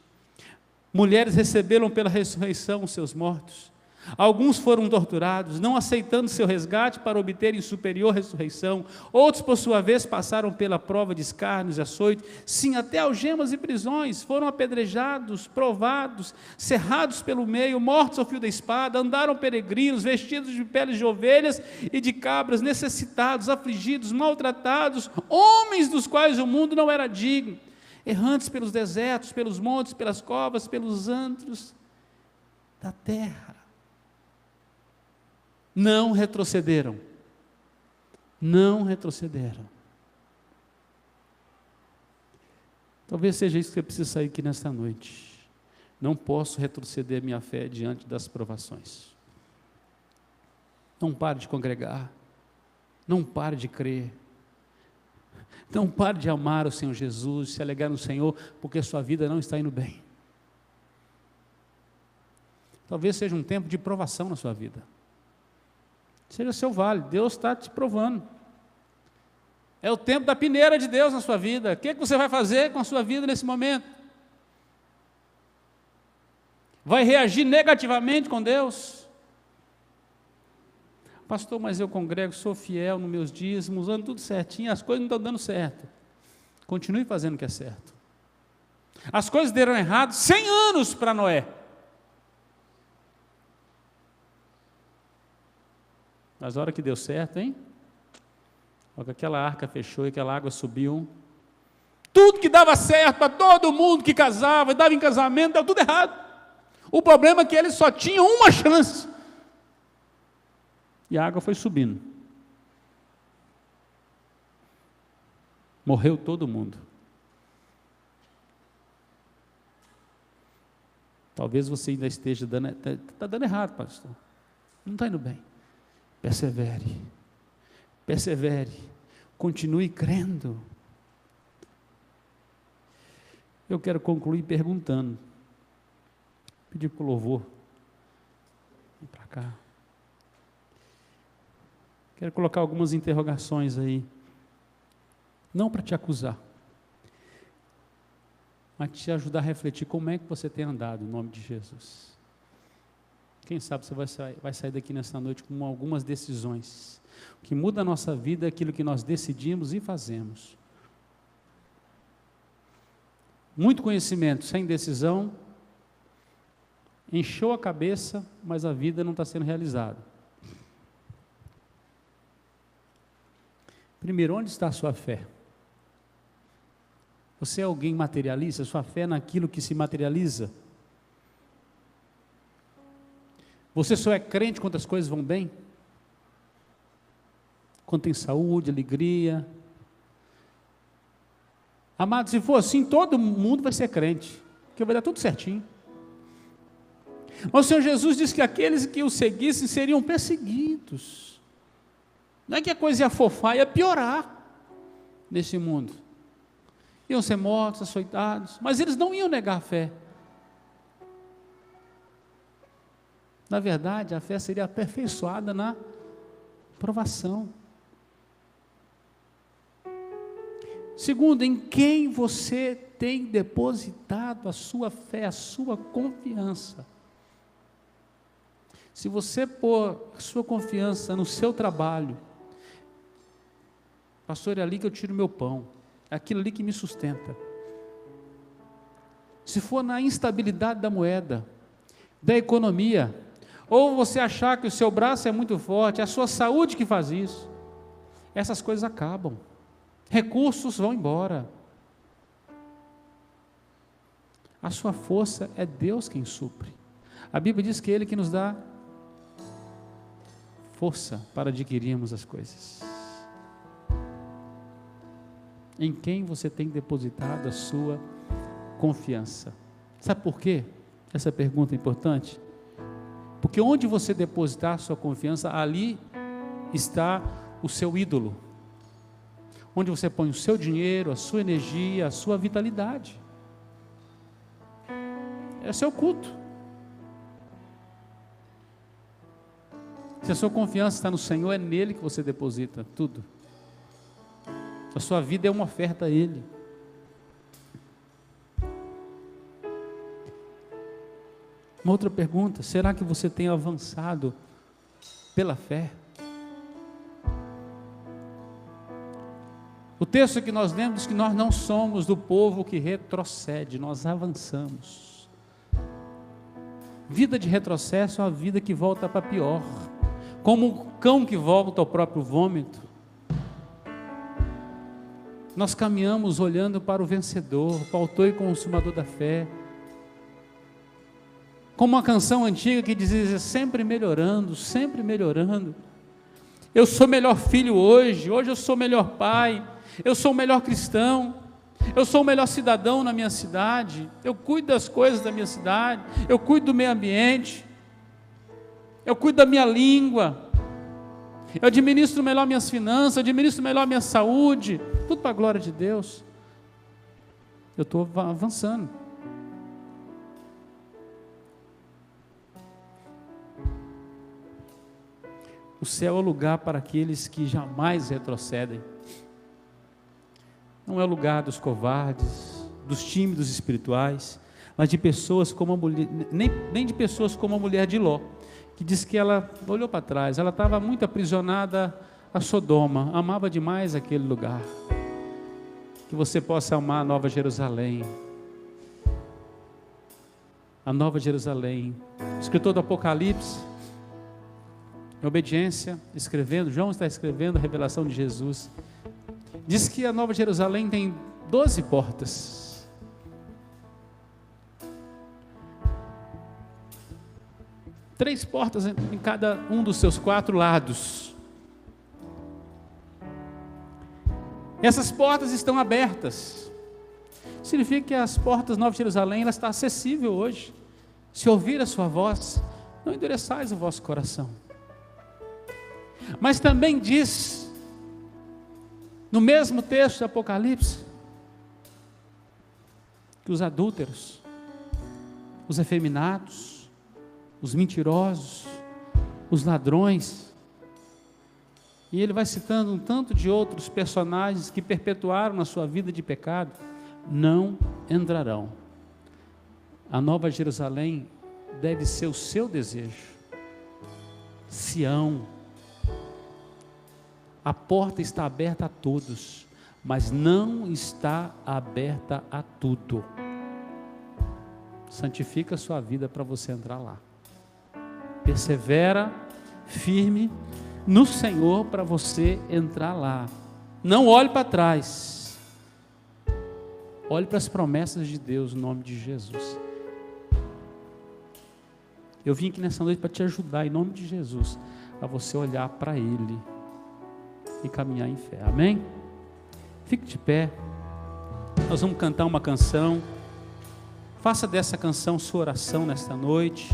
mulheres receberam pela ressurreição os seus mortos. Alguns foram torturados, não aceitando seu resgate para obterem superior ressurreição. Outros, por sua vez, passaram pela prova de escárnios e açoites, sim, até algemas e prisões. Foram apedrejados, provados, cerrados pelo meio, mortos ao fio da espada. Andaram peregrinos, vestidos de peles de ovelhas e de cabras, necessitados, afligidos, maltratados, homens dos quais o mundo não era digno, errantes pelos desertos, pelos montes, pelas covas, pelos antros da terra. Não retrocederam. Não retrocederam. Talvez seja isso que você precisa sair aqui nesta noite. Não posso retroceder minha fé diante das provações. Não pare de congregar. Não pare de crer. Não pare de amar o Senhor Jesus, se alegrar no Senhor, porque a sua vida não está indo bem. Talvez seja um tempo de provação na sua vida. Seja seu vale, Deus está te provando. É o tempo da peneira de Deus na sua vida. O que você vai fazer com a sua vida nesse momento? Vai reagir negativamente com Deus? Pastor, mas eu congrego, sou fiel nos meus dízimos, usando tudo certinho, as coisas não estão dando certo. Continue fazendo o que é certo. As coisas deram errado 100 anos para Noé. Mas a hora que deu certo, hein? Olha, aquela arca fechou e aquela água subiu. Tudo que dava certo para todo mundo que casava, dava em casamento, deu tudo errado. O problema é que eles só tinham uma chance. E a água foi subindo. Morreu todo mundo. Talvez você ainda esteja dando, está dando errado, pastor. Não está indo bem. Persevere, persevere, continue crendo. Eu quero concluir perguntando, pedir para o louvor, vem para cá. Quero colocar algumas interrogações aí, não para te acusar, mas te ajudar a refletir como é que você tem andado em nome de Jesus. Quem sabe você vai sair daqui nesta noite com algumas decisões. O que muda a nossa vida é aquilo que nós decidimos e fazemos. muito conhecimento, sem decisão, encheu a cabeça, mas a vida não está sendo realizada. Primeiro, onde está a sua fé? Você é alguém materialista? Sua fé é naquilo que se materializa? Você só é crente quando as coisas vão bem? Quando tem saúde, alegria? Amado, se for assim, todo mundo vai ser crente, porque vai dar tudo certinho. Mas o Senhor Jesus disse que aqueles que o seguissem seriam perseguidos. Não é que a coisa ia afofar, ia piorar nesse mundo. Iam ser mortos, açoitados, mas eles não iam negar a fé. Na verdade, a fé seria aperfeiçoada na provação. Segundo, em quem você tem depositado a sua fé, a sua confiança. Se você pôr a sua confiança no seu trabalho, pastor, é ali que eu tiro meu pão, é aquilo ali que me sustenta. Se for na instabilidade da moeda, da economia, ou você achar que o seu braço é muito forte, é a sua saúde que faz isso, essas coisas acabam, recursos vão embora. A sua força é Deus quem supre. A Bíblia diz que é Ele que nos dá força para adquirirmos as coisas. Em quem você tem depositado a sua confiança? Sabe por quê? Essa pergunta é importante. Porque onde você depositar a sua confiança, ali está o seu ídolo. Onde você põe o seu dinheiro, a sua energia, a sua vitalidade. É o seu culto. Se a sua confiança está no Senhor, é nele que você deposita tudo. A sua vida é uma oferta a Ele. Uma outra pergunta: será que você tem avançado pela fé? O texto que nós lemos diz que nós não somos do povo que retrocede, nós avançamos. Vida de retrocesso é uma vida que volta para pior, como um cão que volta ao próprio vômito. Nós caminhamos olhando para o vencedor, para o autor e consumador da fé, como uma canção antiga que dizia: sempre melhorando, sempre melhorando. Eu sou melhor filho hoje eu sou melhor pai, eu sou o melhor cristão, eu sou o melhor cidadão na minha cidade, eu cuido das coisas da minha cidade, eu cuido do meio ambiente, eu cuido da minha língua, eu administro melhor minhas finanças, eu administro melhor minha saúde, tudo para a glória de Deus. Eu estou avançando. O céu é o lugar para aqueles que jamais retrocedem. Não é o lugar dos covardes, dos tímidos espirituais, mas de pessoas como a mulher, nem de pessoas como a mulher de Ló, que diz que ela olhou para trás, ela estava muito aprisionada a Sodoma, amava demais aquele lugar. Que você possa amar a Nova Jerusalém. A Nova Jerusalém. O escritor do Apocalipse, em obediência, escrevendo, João está escrevendo a revelação de Jesus, diz que a Nova Jerusalém tem 12 portas. Três portas em cada um dos seus 4 lados. Essas portas estão abertas. Significa que as portas da Nova Jerusalém, ela está acessível hoje. Se ouvir a sua voz, não endureçais o vosso coração. Mas também diz, no mesmo texto do Apocalipse, que os adúlteros, os efeminados, os mentirosos, os ladrões, e ele vai citando um tanto de outros personagens que perpetuaram na sua vida de pecado, não entrarão. A Nova Jerusalém deve ser o seu desejo. Sião. A porta está aberta a todos, mas não está aberta a tudo. santifica a sua vida para você entrar lá. Persevera firme no Senhor para você entrar lá. Não olhe para trás. Olhe para as promessas de Deus no nome de Jesus. Eu vim aqui nessa noite para te ajudar em nome de Jesus, a você olhar para Ele e caminhar em fé. Amém? Fique de pé. Nós vamos cantar uma canção. Faça dessa canção sua oração nesta noite.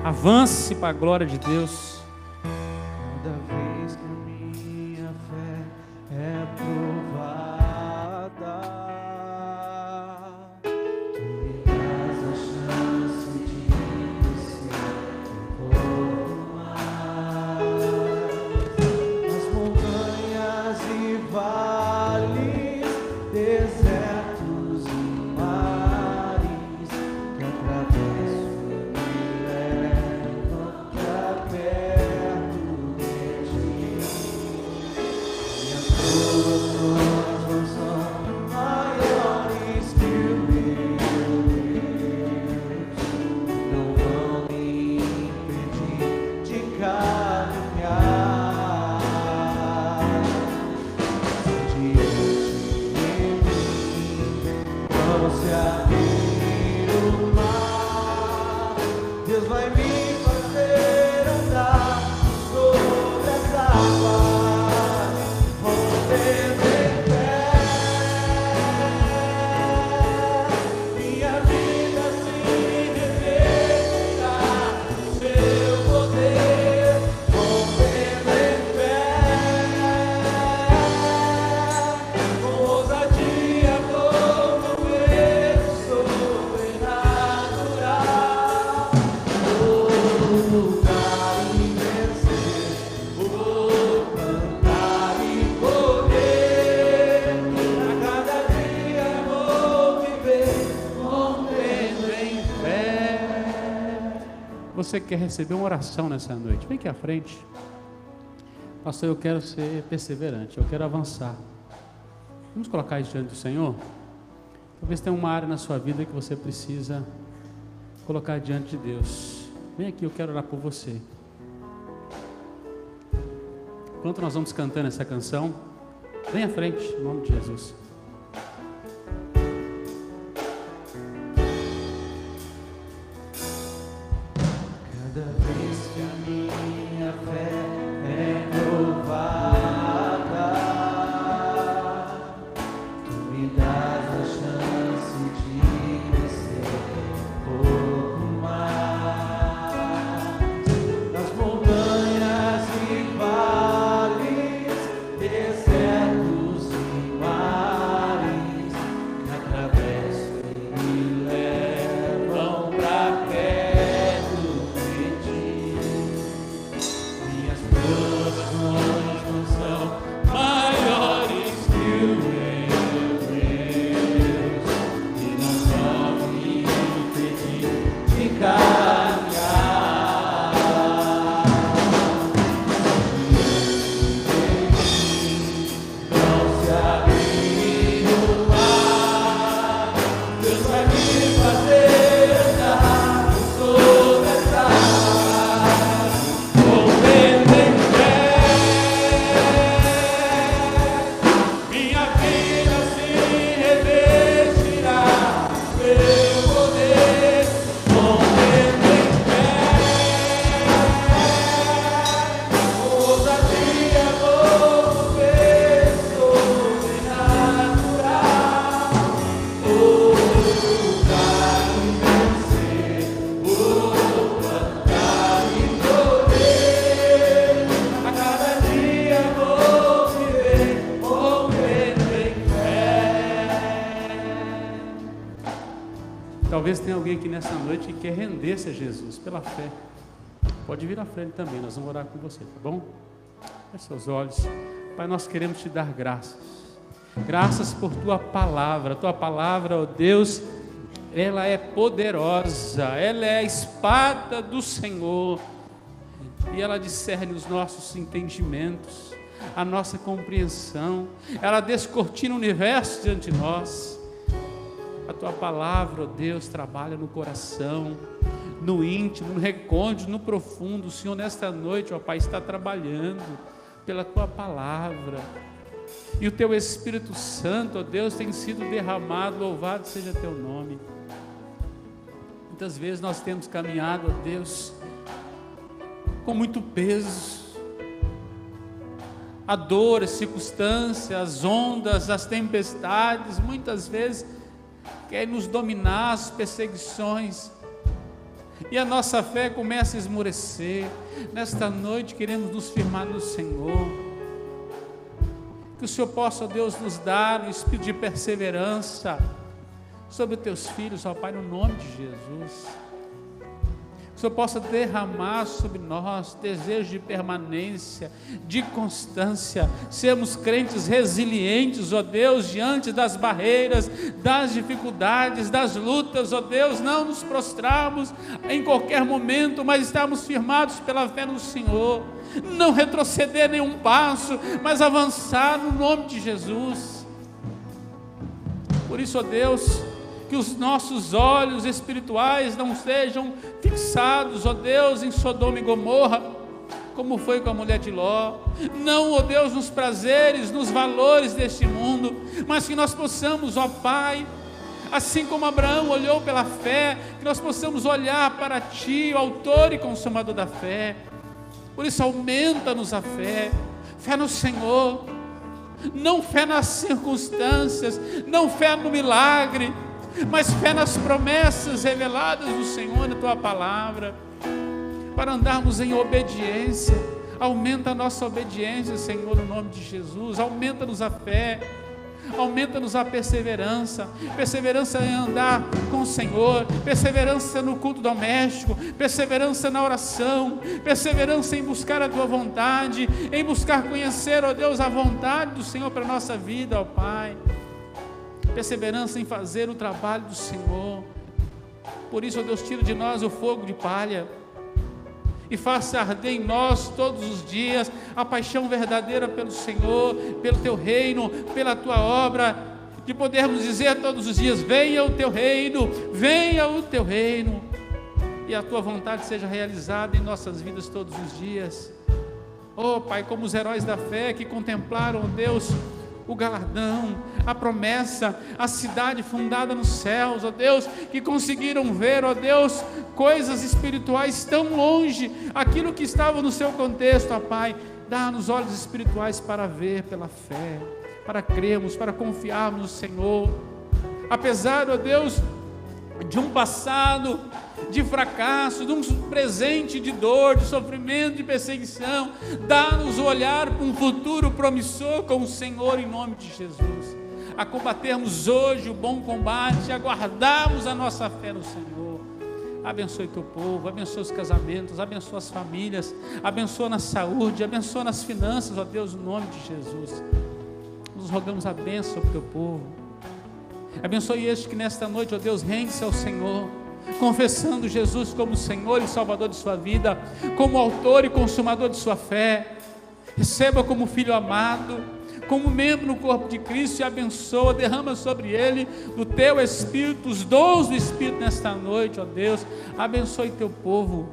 Avance para a glória de Deus. Cada vez que a minha fé é provada, tu me dás a chance de crescer um pouco mais. Nas montanhas e vales, desertos e mares que atravesso, Deus vai me fazer andar sobre as águas, rompendo em pé. Minha vida se revestirá do seu poder, rompendo em pé. Com ousadia vou mover o sobrenatural. Lutar e vencer, vou cantar e correr. A cada dia vou viver, rompendo em fé. Você que quer receber uma oração nessa noite, vem aqui à frente. Pastor, eu quero ser perseverante, eu quero avançar. Vamos colocar isso diante do Senhor? Talvez tenha uma área na sua vida que você precisa colocar diante de Deus. Vem aqui, eu quero orar por você. Enquanto nós vamos cantando essa canção, vem à frente, em nome de Jesus. Cada vez que a minha fé é provada, tu me dás a chance de crescer um pouco mais. Nas montanhas e vales, desertos e mares, que atravesso e me levam pra perto de ti. Minhas provações não são maiores que o meu Deus, e não vão me impedir de caminhar. Não se abrir o mar, Deus vai me fazer andar sobre as águas, rompendo em fé. Minha vida se revestirá do seu poder, rompendo em fé. Com ousadia vou mover o sobrenatural. Lutar e vencer, vou plantar e colher. A cada dia vou viver, rompendo em fé. Talvez tenha alguém aqui nessa noite que quer render-se a Jesus pela fé. Pode vir à frente também, nós vamos orar com você, tá bom? Feche seus olhos. Pai, nós queremos te dar graças. Graças por tua palavra, ó Deus, ela é poderosa, ela é a espada do Senhor, e ela discerne os nossos entendimentos. a nossa compreensão, ela descortina o universo diante de nós. A tua palavra, ó Deus, trabalha no coração, no íntimo, no recôndito, no profundo. O Senhor nesta noite, ó Pai, está trabalhando pela tua palavra, e o teu Espírito Santo, ó Deus, tem sido derramado. Louvado seja teu nome. Muitas vezes nós temos caminhado, ó Deus, com muito peso, a dor, as circunstâncias, as ondas, as tempestades, muitas vezes querem nos dominar, as perseguições, e a nossa fé começa a esmorecer. Nesta noite queremos nos firmar no Senhor, que o Senhor possa, ó Deus, nos dar um espírito de perseverança sobre os teus filhos, ó Pai, no nome de Jesus. Que o Senhor possa derramar sobre nós desejo de permanência, de constância, sermos crentes resilientes, ó Deus, diante das barreiras, das dificuldades, das lutas, ó Deus, não nos prostrarmos em qualquer momento, mas estarmos firmados pela fé no Senhor, não retroceder nenhum passo, mas avançar no nome de Jesus. Por isso, ó Deus, que os nossos olhos espirituais não sejam fixados, ó Deus, em Sodoma e Gomorra, como foi com a mulher de Ló. Não, ó Deus, nos prazeres, nos valores deste mundo, mas que nós possamos, ó Pai, assim como Abraão olhou pela fé, que nós possamos olhar para Ti, o autor e consumador da fé. Por isso, aumenta-nos a fé, fé no Senhor, não fé nas circunstâncias, não fé no milagre, mas fé nas promessas reveladas do Senhor na Tua palavra, para andarmos em obediência. Aumenta a nossa obediência, Senhor, no nome de Jesus. Aumenta-nos a fé, aumenta-nos a perseverança, perseverança em andar com o Senhor, perseverança no culto doméstico, perseverança na oração, perseverança em buscar a Tua vontade, em buscar conhecer, ó Deus, a vontade do Senhor para a nossa vida, ó Pai. Perseverança em fazer o trabalho do Senhor. Por isso, ó Deus, tira de nós o fogo de palha e faça arder em nós todos os dias a paixão verdadeira pelo Senhor, pelo Teu reino, pela Tua obra, de podermos dizer todos os dias: venha o Teu reino, venha o Teu reino, e a Tua vontade seja realizada em nossas vidas todos os dias. Oh Pai, como os heróis da fé que contemplaram, ó Deus, o galardão, a promessa, a cidade fundada nos céus, ó Deus, que conseguiram ver, ó Deus, coisas espirituais tão longe, aquilo que estava no seu contexto, ó Pai, dá-nos olhos espirituais para ver pela fé, para crermos, para confiarmos no Senhor, apesar, ó Deus, de um passado de fracasso, de um presente de dor, de sofrimento, de perseguição, dá-nos o olhar para um futuro promissor com o Senhor, em nome de Jesus, a combatermos hoje o bom combate, a guardarmos a nossa fé no Senhor. Abençoe Teu povo, abençoe os casamentos, abençoe as famílias, abençoa na saúde, abençoa nas finanças, ó Deus, no nome de Jesus. Nos rogamos a bênção sobre o Teu povo. Abençoe este que nesta noite, ó Deus, rende-se ao Senhor, confessando Jesus como Senhor e Salvador de sua vida, como autor e consumador de sua fé. Receba como filho amado, como membro no corpo de Cristo, e abençoa, derrama sobre ele do Teu Espírito, os dons do Espírito nesta noite, ó Deus. Abençoe Teu povo,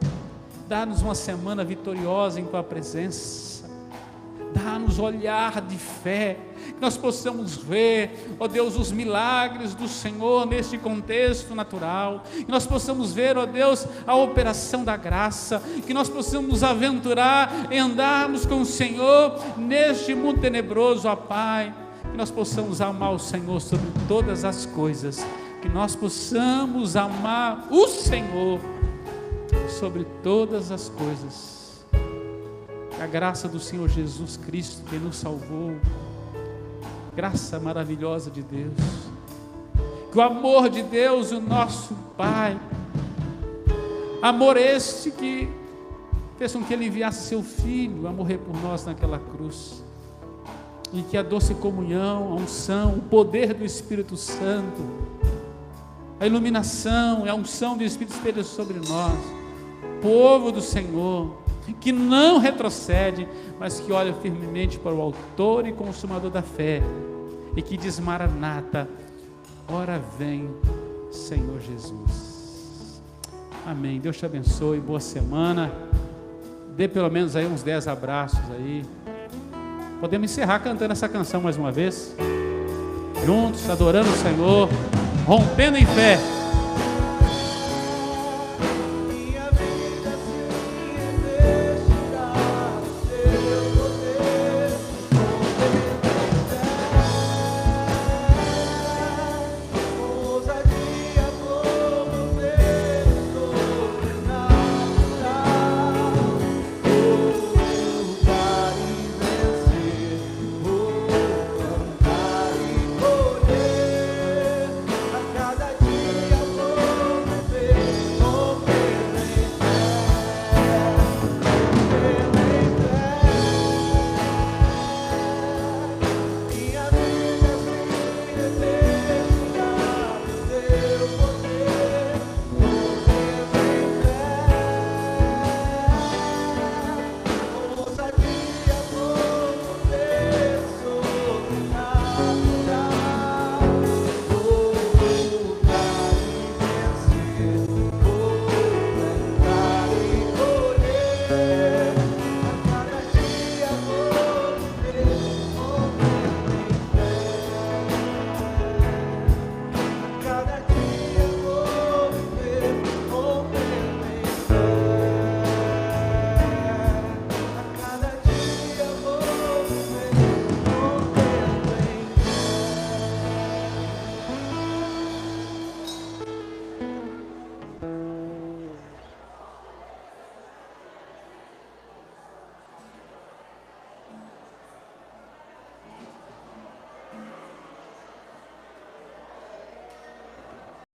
dá-nos uma semana vitoriosa em Tua presença, dá-nos olhar de fé, que nós possamos ver, ó Deus, os milagres do Senhor neste contexto natural, que nós possamos ver, ó Deus, a operação da graça, que nós possamos nos aventurar em andarmos com o Senhor neste mundo tenebroso, ó Pai, que nós possamos amar o Senhor sobre todas as coisas, que nós possamos amar o Senhor sobre todas as coisas. Que a graça do Senhor Jesus Cristo, que nos salvou, graça maravilhosa de Deus, que o amor de Deus, o nosso Pai, amor este que fez com que Ele enviasse Seu Filho a morrer por nós naquela cruz, e que a doce comunhão, a unção, o poder do Espírito Santo, a iluminação e a unção do Espírito esteja sobre nós, povo do Senhor, que não retrocede, mas que olha firmemente para o autor e consumador da fé, e que diz: Maranata, ora vem, Senhor Jesus. Amém. Deus te abençoe, boa semana. Dê pelo menos aí uns 10 abraços aí. Podemos encerrar cantando essa canção mais uma vez, juntos, adorando o Senhor, rompendo em fé.